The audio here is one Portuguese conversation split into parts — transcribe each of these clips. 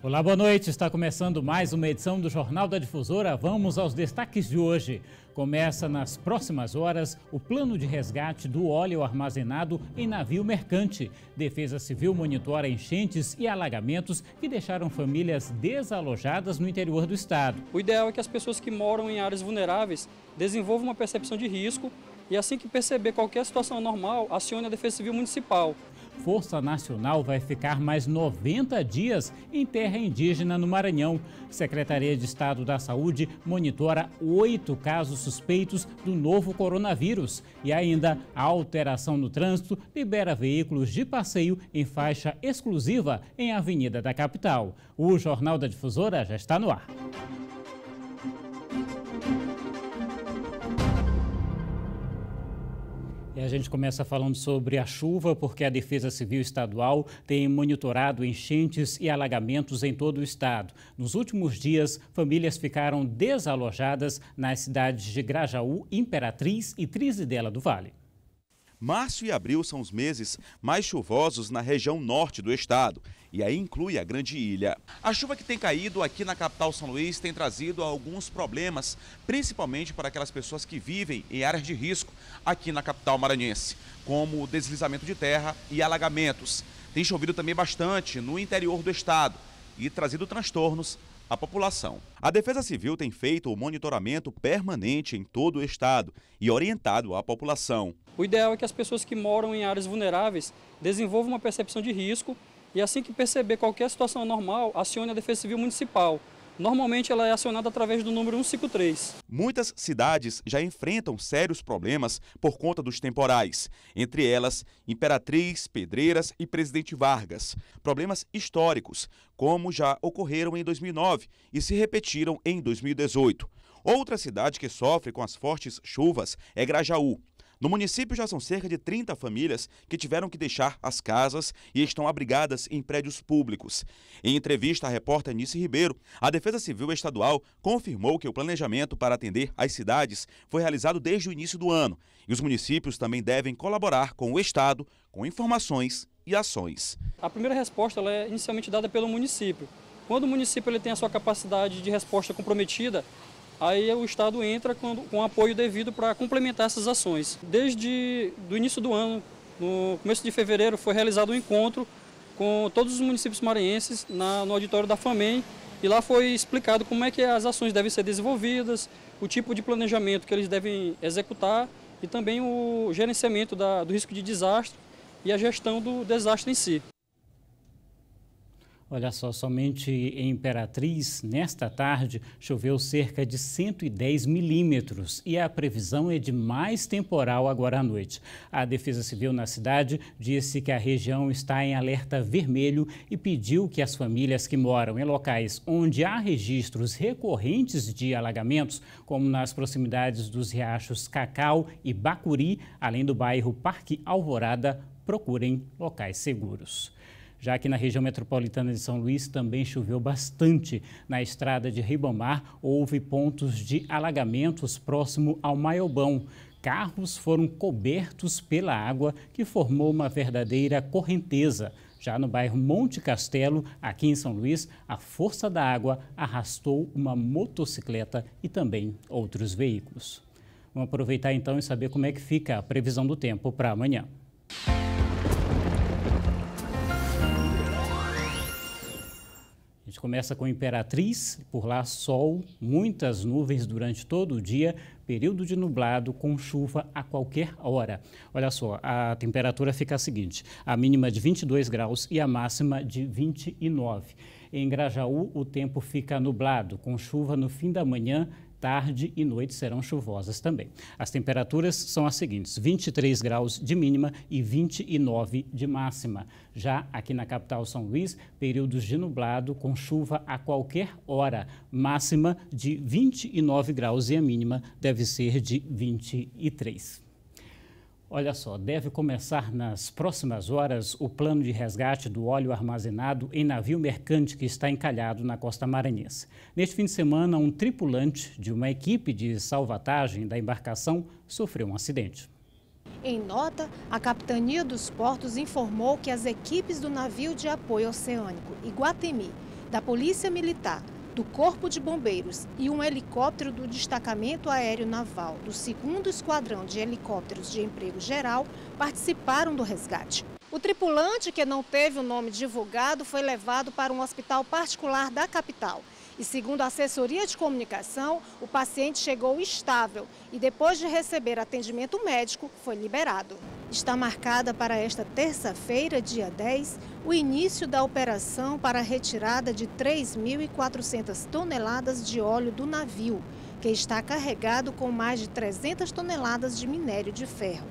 Olá, boa noite. Está começando mais uma edição do Jornal da Difusora. Vamos aos destaques de hoje. Começa nas próximas horas o plano de resgate do óleo armazenado em navio mercante. Defesa Civil monitora enchentes e alagamentos que deixaram famílias desalojadas no interior do estado. O ideal é que as pessoas que moram em áreas vulneráveis desenvolvam uma percepção de risco e assim que perceber qualquer situação anormal, acione a Defesa Civil Municipal. Força Nacional vai ficar mais 90 dias em terra indígena no Maranhão. Secretaria de Estado da Saúde monitora 8 casos suspeitos do novo coronavírus. E ainda a alteração no trânsito libera veículos de passeio em faixa exclusiva em avenida da capital. O Jornal da Difusora já está no ar. E a gente começa falando sobre a chuva, porque a Defesa Civil Estadual tem monitorado enchentes e alagamentos em todo o estado. Nos últimos dias, famílias ficaram desalojadas nas cidades de Grajaú, Imperatriz e Trizidela do Vale. Março e abril são os meses mais chuvosos na região norte do estado, e aí inclui a Grande Ilha. A chuva que tem caído aqui na capital São Luís tem trazido alguns problemas, principalmente para aquelas pessoas que vivem em áreas de risco aqui na capital maranhense, como deslizamento de terra e alagamentos. Tem chovido também bastante no interior do estado e trazido transtornos à população. A Defesa Civil tem feito o monitoramento permanente em todo o estado e orientado a população. O ideal é que as pessoas que moram em áreas vulneráveis desenvolvam uma percepção de risco e assim que perceber qualquer situação anormal, acione a Defesa Civil Municipal. Normalmente ela é acionada através do número 153. Muitas cidades já enfrentam sérios problemas por conta dos temporais, entre elas Imperatriz, Pedreiras e Presidente Vargas. Problemas históricos, como já ocorreram em 2009 e se repetiram em 2018. Outra cidade que sofre com as fortes chuvas é Grajaú. No município já são cerca de 30 famílias que tiveram que deixar as casas e estão abrigadas em prédios públicos. Em entrevista à repórter Nice Ribeiro, a Defesa Civil Estadual confirmou que o planejamento para atender as cidades foi realizado desde o início do ano e os municípios também devem colaborar com o Estado com informações e ações. A primeira resposta ela é inicialmente dada pelo município. Quando o município ele tem a sua capacidade de resposta comprometida, aí o Estado entra com apoio devido para complementar essas ações. Desde o início do ano, no começo de fevereiro, foi realizado um encontro com todos os municípios maranhenses no auditório da FAMEM e lá foi explicado como é que as ações devem ser desenvolvidas, o tipo de planejamento que eles devem executar e também o gerenciamento do risco de desastre e a gestão do desastre em si. Olha só, somente em Imperatriz, nesta tarde, choveu cerca de 110 milímetros e a previsão é de mais temporal agora à noite. A Defesa Civil na cidade disse que a região está em alerta vermelho e pediu que as famílias que moram em locais onde há registros recorrentes de alagamentos, como nas proximidades dos riachos Cacau e Bacuri, além do bairro Parque Alvorada, procurem locais seguros. Já que na região metropolitana de São Luís também choveu bastante. Na estrada de Ribamar houve pontos de alagamentos próximo ao Maiobão. Carros foram cobertos pela água que formou uma verdadeira correnteza. Já no bairro Monte Castelo, aqui em São Luís, a força da água arrastou uma motocicleta e também outros veículos. Vamos aproveitar então e saber como é que fica a previsão do tempo para amanhã. A gente começa com Imperatriz, por lá sol, muitas nuvens durante todo o dia, período de nublado com chuva a qualquer hora. Olha só, a temperatura fica a seguinte, a mínima de 22 graus e a máxima de 29. Em Grajaú, o tempo fica nublado, com chuva no fim da manhã, tarde e noite serão chuvosas também. As temperaturas são as seguintes, 23 graus de mínima e 29 de máxima. Já aqui na capital São Luís, períodos de nublado com chuva a qualquer hora, máxima de 29 graus e a mínima deve ser de 23. Olha só, deve começar nas próximas horas o plano de resgate do óleo armazenado em navio mercante que está encalhado na costa maranhense. Neste fim de semana, um tripulante de uma equipe de salvatagem da embarcação sofreu um acidente. Em nota, a Capitania dos Portos informou que as equipes do navio de apoio oceânico Iguatemi da Polícia Militar, do Corpo de Bombeiros e um helicóptero do Destacamento Aéreo Naval do 2º Esquadrão de Helicópteros de Emprego Geral participaram do resgate. O tripulante, que não teve o nome divulgado, foi levado para um hospital particular da capital. E segundo a assessoria de comunicação, o paciente chegou estável e depois de receber atendimento médico, foi liberado. Está marcada para esta terça-feira, dia 10, o início da operação para a retirada de 3.400 toneladas de óleo do navio, que está carregado com mais de 300 toneladas de minério de ferro.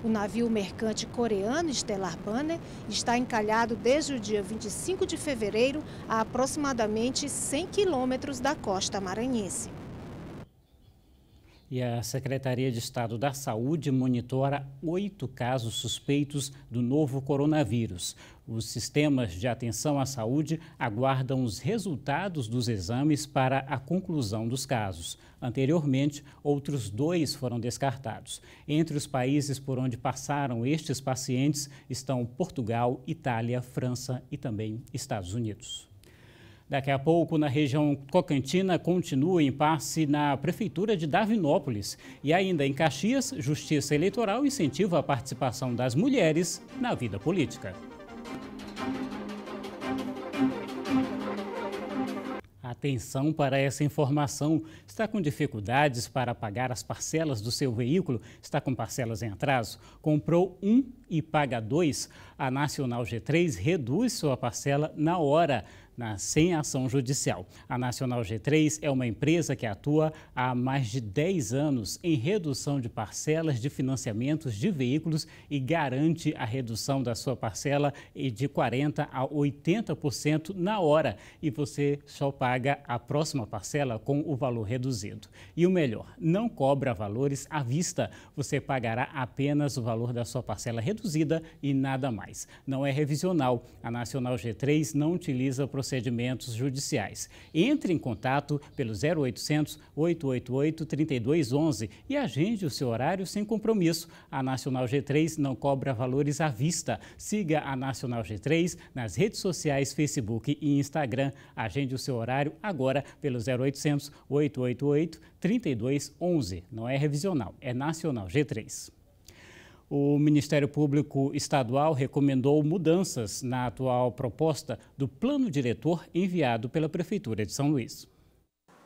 O navio mercante coreano Stellar Banner está encalhado desde o dia 25 de fevereiro a aproximadamente 100 quilômetros da costa maranhense. E a Secretaria de Estado da Saúde monitora 8 casos suspeitos do novo coronavírus. Os sistemas de atenção à saúde aguardam os resultados dos exames para a conclusão dos casos. Anteriormente, outros 2 foram descartados. Entre os países por onde passaram estes pacientes estão Portugal, Itália, França e também Estados Unidos. Daqui a pouco, na região Tocantina, continua o impasse na Prefeitura de Davinópolis. E ainda em Caxias, Justiça Eleitoral incentiva a participação das mulheres na vida política. Atenção para essa informação. Está com dificuldades para pagar as parcelas do seu veículo? Está com parcelas em atraso? Comprou 1 e paga 2? A Nacional G3 reduz sua parcela na hora, sem ação judicial. A Nacional G3 é uma empresa que atua há mais de 10 anos em redução de parcelas de financiamentos de veículos e garante a redução da sua parcela de 40% a 80% na hora. E você só paga a próxima parcela com o valor reduzido. E o melhor, não cobra valores à vista. Você pagará apenas o valor da sua parcela reduzida e nada mais. Não é revisional. A Nacional G3 não utiliza procedimentos judiciais. Entre em contato pelo 0800 888 3211 e agende o seu horário sem compromisso. A Nacional G3 não cobra valores à vista. Siga a Nacional G3 nas redes sociais, Facebook e Instagram. Agende o seu horário agora pelo 0800 888 3211. Não é revisional, é Nacional G3. O Ministério Público Estadual recomendou mudanças na atual proposta do plano diretor enviado pela Prefeitura de São Luís.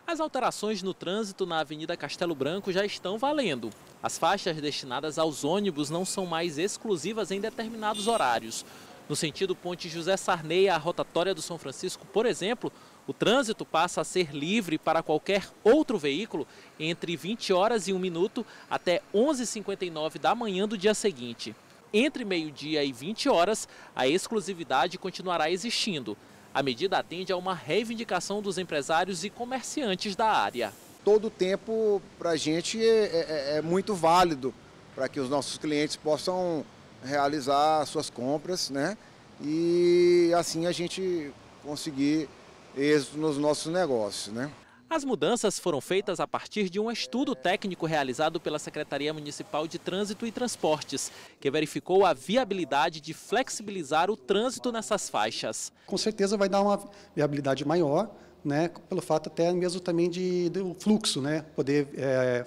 As alterações no trânsito na Avenida Castelo Branco já estão valendo. As faixas destinadas aos ônibus não são mais exclusivas em determinados horários. No sentido Ponte José Sarney à rotatória do São Francisco, por exemplo, o trânsito passa a ser livre para qualquer outro veículo entre 20 horas e 1 minuto até 11h59 da manhã do dia seguinte. Entre meio-dia e 20 horas, a exclusividade continuará existindo. A medida atende a uma reivindicação dos empresários e comerciantes da área. Todo o tempo para a gente é muito válido para que os nossos clientes possam realizar suas compras, né? E assim a gente conseguir êxito nos nossos negócios, né? As mudanças foram feitas a partir de um estudo técnico realizado pela Secretaria Municipal de Trânsito e Transportes, que verificou a viabilidade de flexibilizar o trânsito nessas faixas. Com certeza vai dar uma viabilidade maior, né, pelo fato até mesmo também do fluxo, né, poder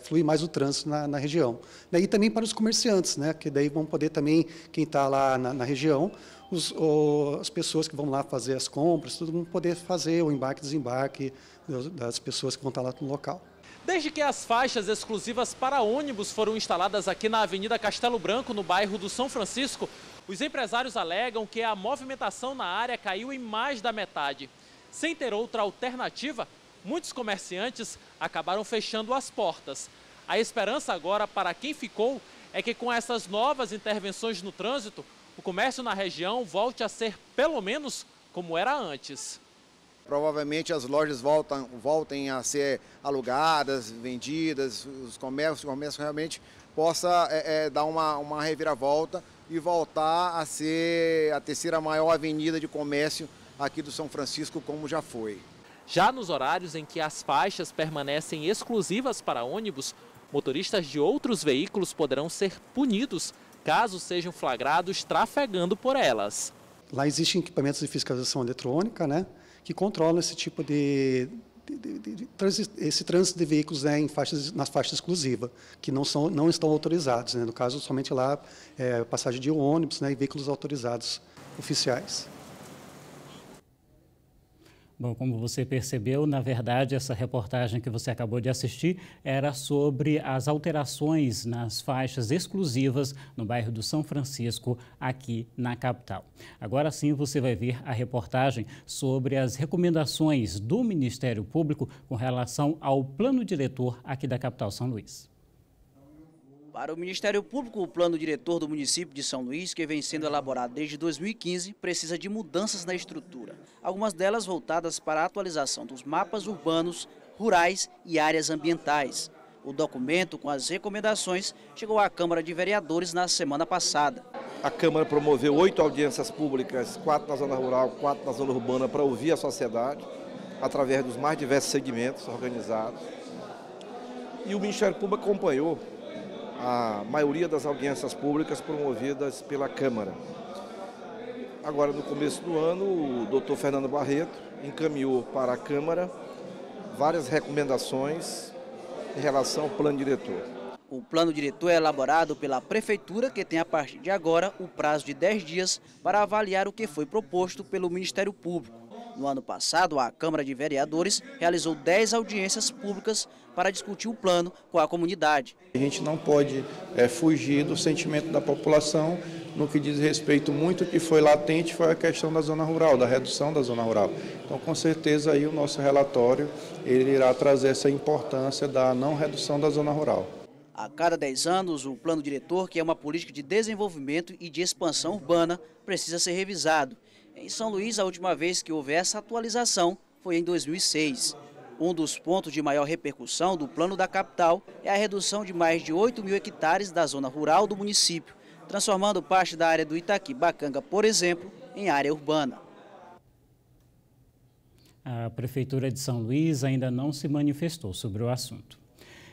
fluir mais o trânsito na região. E também para os comerciantes, né, que daí vão poder também, quem está lá na região, as pessoas que vão lá fazer as compras, tudo vão poder fazer o embarque e desembarque das pessoas que vão estar lá no local. Desde que as faixas exclusivas para ônibus foram instaladas aqui na Avenida Castelo Branco, no bairro do São Francisco, os empresários alegam que a movimentação na área caiu em mais da metade. Sem ter outra alternativa, muitos comerciantes acabaram fechando as portas. A esperança agora para quem ficou é que com essas novas intervenções no trânsito, o comércio na região volte a ser pelo menos como era antes. Provavelmente as lojas voltem a ser alugadas, vendidas, o comércio realmente possa dar uma reviravolta e voltar a ser a terceira maior avenida de comércio aqui do São Francisco, como já foi. Já nos horários em que as faixas permanecem exclusivas para ônibus, motoristas de outros veículos poderão ser punidos caso sejam flagrados trafegando por elas. Lá existem equipamentos de fiscalização eletrônica, né, que controlam esse tipo esse trânsito de veículos, né, nas faixas exclusivas, que não estão autorizados, né, no caso, somente lá passagem de ônibus, né, e veículos autorizados oficiais. Bom, como você percebeu, na verdade, essa reportagem que você acabou de assistir era sobre as alterações nas faixas exclusivas no bairro do São Francisco, aqui na capital. Agora sim, você vai ver a reportagem sobre as recomendações do Ministério Público com relação ao plano diretor aqui da capital São Luís. Para o Ministério Público, o plano diretor do município de São Luís, que vem sendo elaborado desde 2015, precisa de mudanças na estrutura. Algumas delas voltadas para a atualização dos mapas urbanos, rurais e áreas ambientais. O documento com as recomendações chegou à Câmara de Vereadores na semana passada. A Câmara promoveu 8 audiências públicas, 4 na zona rural, 4 na zona urbana, para ouvir a sociedade, através dos mais diversos segmentos organizados. E o Ministério Público acompanhou a maioria das audiências públicas promovidas pela Câmara. Agora, no começo do ano, o doutor Fernando Barreto encaminhou para a Câmara várias recomendações em relação ao plano diretor. O plano diretor é elaborado pela Prefeitura, que tem a partir de agora o prazo de 10 dias para avaliar o que foi proposto pelo Ministério Público. No ano passado, a Câmara de Vereadores realizou 10 audiências públicas para discutir o plano com a comunidade. A gente não pode fugir do sentimento da população no que diz respeito muito que foi latente, foi a questão da zona rural, da redução da zona rural. Então, com certeza, aí o nosso relatório ele irá trazer essa importância da não redução da zona rural. A cada 10 anos, o plano diretor, que é uma política de desenvolvimento e de expansão urbana, precisa ser revisado. Em São Luís, a última vez que houve essa atualização foi em 2006. Um dos pontos de maior repercussão do plano da capital é a redução de mais de 8.000 hectares da zona rural do município, transformando parte da área do Itaquibacanga, por exemplo, em área urbana. A Prefeitura de São Luís ainda não se manifestou sobre o assunto.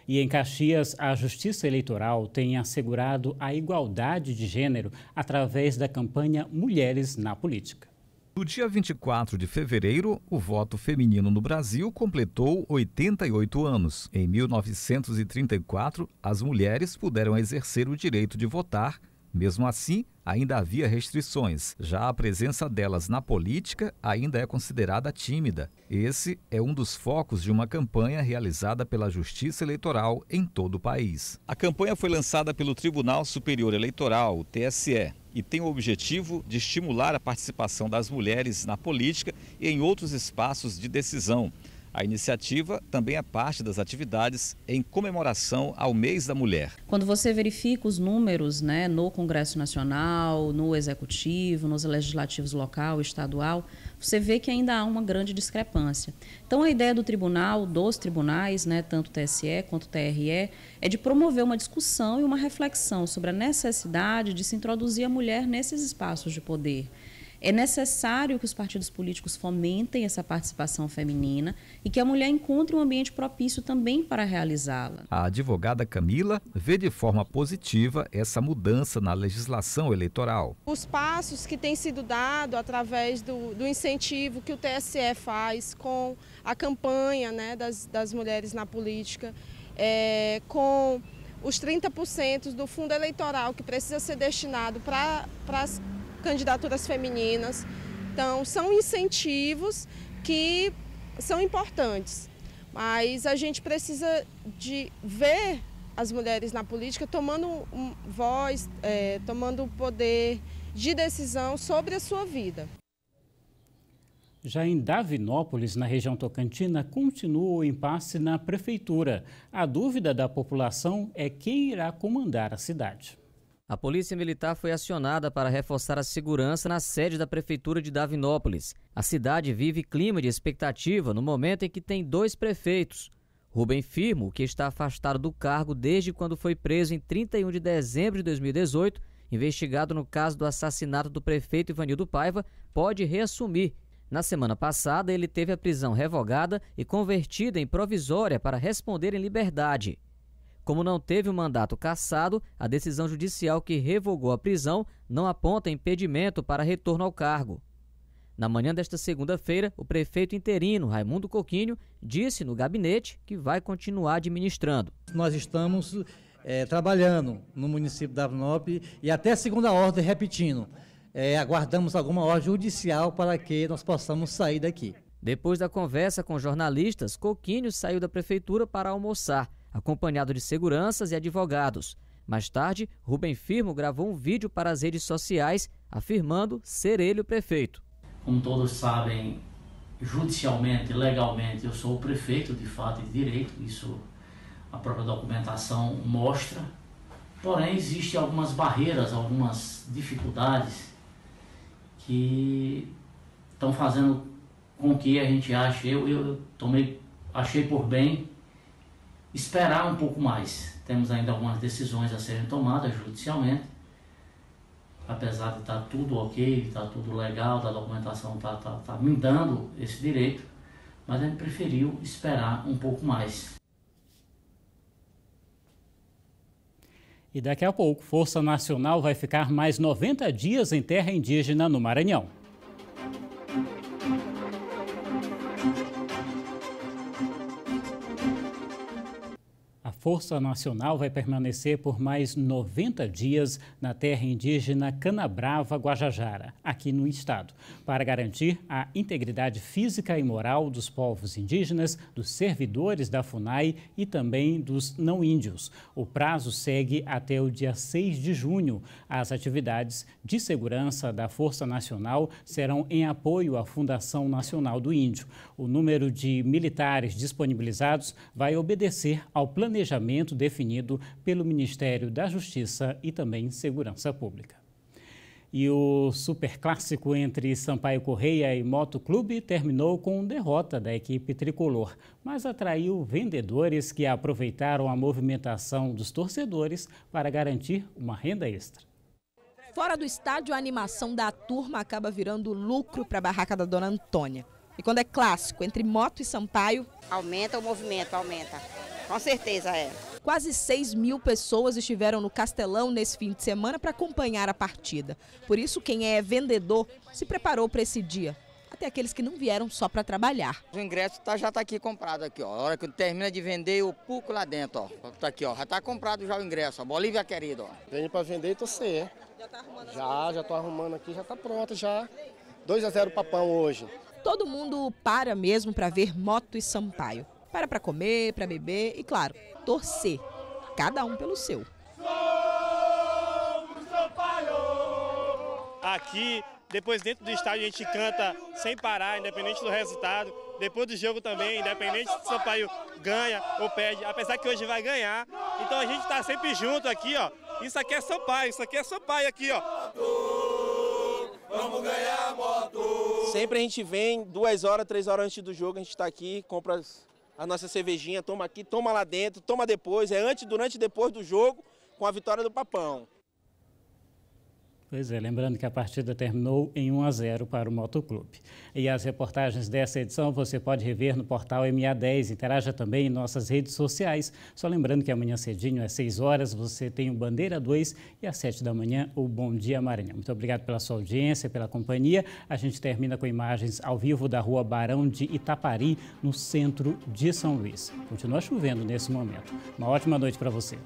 E em Caxias, a Justiça Eleitoral tem assegurado a igualdade de gênero através da campanha Mulheres na Política. No dia 24 de fevereiro, o voto feminino no Brasil completou 88 anos. Em 1934, as mulheres puderam exercer o direito de votar. Mesmo assim, ainda havia restrições. Já a presença delas na política ainda é considerada tímida. Esse é um dos focos de uma campanha realizada pela Justiça Eleitoral em todo o país. A campanha foi lançada pelo Tribunal Superior Eleitoral, o TSE, e tem o objetivo de estimular a participação das mulheres na política e em outros espaços de decisão. A iniciativa também é parte das atividades em comemoração ao Mês da Mulher. Quando você verifica os números, né, no Congresso Nacional, no Executivo, nos legislativos local e estadual, você vê que ainda há uma grande discrepância. Então, a ideia do tribunal, dos tribunais, né, tanto o TSE quanto o TRE, é de promover uma discussão e uma reflexão sobre a necessidade de se introduzir a mulher nesses espaços de poder. É necessário que os partidos políticos fomentem essa participação feminina e que a mulher encontre um ambiente propício também para realizá-la. A advogada Camila vê de forma positiva essa mudança na legislação eleitoral. Os passos que têm sido dados através do incentivo que o TSE faz com a campanha, né, das mulheres na política, com os 30% do fundo eleitoral que precisa ser destinado para as candidaturas femininas. Então, são incentivos que são importantes, mas a gente precisa de ver as mulheres na política tomando voz, tomando poder de decisão sobre a sua vida. Já em Davinópolis, na região tocantina, continua o impasse na prefeitura. A dúvida da população é quem irá comandar a cidade. A Polícia Militar foi acionada para reforçar a segurança na sede da Prefeitura de Davinópolis. A cidade vive clima de expectativa no momento em que tem 2 prefeitos. Rubem Firmo, que está afastado do cargo desde quando foi preso em 31 de dezembro de 2018, investigado no caso do assassinato do prefeito Ivanildo Paiva, pode reassumir. Na semana passada, ele teve a prisão revogada e convertida em provisória para responder em liberdade. Como não teve o mandato cassado, a decisão judicial que revogou a prisão não aponta impedimento para retorno ao cargo. Na manhã desta segunda-feira, o prefeito interino, Raimundo Coquinho, disse no gabinete que vai continuar administrando. Nós estamos trabalhando no município de Davinópolis e até segunda ordem, repetindo, aguardamos alguma ordem judicial para que nós possamos sair daqui. Depois da conversa com jornalistas, Coquinho saiu da prefeitura para almoçar, acompanhado de seguranças e advogados. Mais tarde, Rubem Firmo gravou um vídeo para as redes sociais, afirmando ser ele o prefeito. Como todos sabem, judicialmente, legalmente, eu sou o prefeito de fato e de direito, isso a própria documentação mostra. Porém, existem algumas barreiras, algumas dificuldades que estão fazendo com que a gente ache, achei por bem esperar um pouco mais. Temos ainda algumas decisões a serem tomadas judicialmente, apesar de estar tudo ok, estar tudo legal, a documentação está me dando esse direito, mas a gente preferiu esperar um pouco mais. E daqui a pouco, Força Nacional vai ficar mais 90 dias em terra indígena no Maranhão. A Força Nacional vai permanecer por mais 90 dias na terra indígena Canabrava, Guajajara, aqui no estado, para garantir a integridade física e moral dos povos indígenas, dos servidores da FUNAI e também dos não índios. O prazo segue até o dia 6 de junho. As atividades de segurança da Força Nacional serão em apoio à Fundação Nacional do Índio. O número de militares disponibilizados vai obedecer ao planejamento definido pelo Ministério da Justiça e também Segurança Pública. E o superclássico entre Sampaio Corrêa e Moto Clube terminou com derrota da equipe tricolor, mas atraiu vendedores que aproveitaram a movimentação dos torcedores para garantir uma renda extra. Fora do estádio, a animação da turma acaba virando lucro para a barraca da Dona Antônia. E quando é clássico entre Moto e Sampaio... Aumenta o movimento, aumenta. Com certeza é. Quase 6 mil pessoas estiveram no Castelão nesse fim de semana para acompanhar a partida. Por isso, quem é vendedor se preparou para esse dia. Até aqueles que não vieram só para trabalhar. O ingresso já está aqui comprado aqui, ó. A hora que termina de vender, eu puco lá dentro, ó. Tá aqui, ó. Já está comprado já o ingresso, ó. Bolívia querida, ó. Venho para vender e torcer. Já tá arrumando? Já tô arrumando aqui, já tá pronto já. 2-0 Papão hoje. Todo mundo para mesmo para ver Moto e Sampaio. Para comer, para beber e, claro, torcer. Cada um pelo seu. Aqui, depois dentro do estádio, a gente canta sem parar, independente do resultado. Depois do jogo também, independente se o Sampaio ganha ou perde. Apesar que hoje vai ganhar. Então a gente está sempre junto aqui, ó. Isso aqui é Sampaio, isso aqui é Sampaio aqui, ó. Vamos ganhar, Moto! Sempre a gente vem 2 horas, 3 horas antes do jogo, a gente está aqui, compra a nossa cervejinha, toma aqui, toma lá dentro, toma depois, é antes, durante e depois do jogo, com a vitória do Papão. Pois é, lembrando que a partida terminou em 1-0 para o Motoclube. E as reportagens dessa edição você pode rever no portal MA10. Interaja também em nossas redes sociais. Só lembrando que amanhã cedinho, às 6 horas, você tem o Bandeira 2 e às 7 da manhã o Bom Dia Maranhão. Muito obrigado pela sua audiência, pela companhia. A gente termina com imagens ao vivo da rua Barão de Itapari, no centro de São Luís. Continua chovendo nesse momento. Uma ótima noite para você.